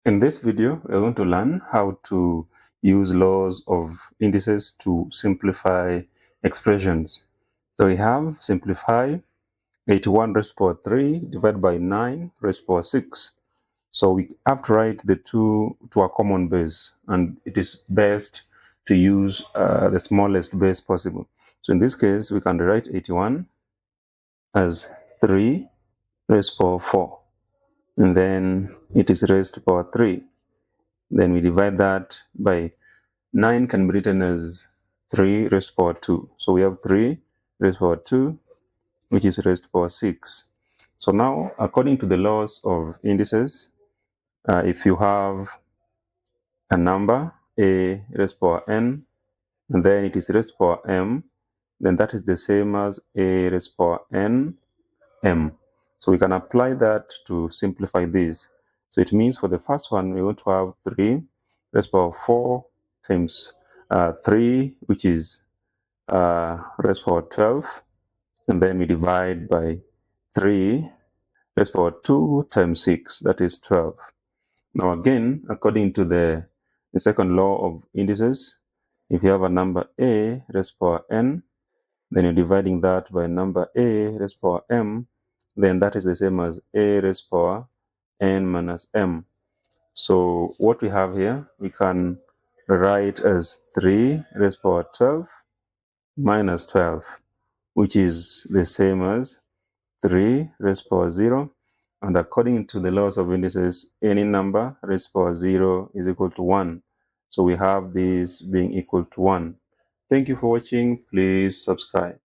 In this video, we're going to learn how to use laws of indices to simplify expressions. So we have simplify 81 raised to power 3 divided by 9 raised to power 6. So we have to write the two to a common base, and it is best to use the smallest base possible. So in this case, we can write 81 as 3 raised to power 4, and then it is raised to power 3. Then we divide that by 9 can be written as 3 raised to power 2. So we have 3 raised to power 2, which is raised to power 6. So now, according to the laws of indices, if you have a number, a raised to power n, and then it is raised to power m, then that is the same as a raised to power n m. So we can apply that to simplify this. So it means for the first one, we want to have 3 raised to power 4 times 3, which is raised to power 12. And then we divide by 3 raised to power 2 times 6, that is 12. Now again, according to the second law of indices, if you have a number a raised to power n, then you're dividing that by number a raised to power m, then that is the same as a raised to power n minus m. So what we have here, we can write as 3 raised to power 12 minus 12, which is the same as 3 raised to power 0. And according to the laws of indices, any number raised to power 0 is equal to 1. So we have this being equal to 1. Thank you for watching. Please subscribe.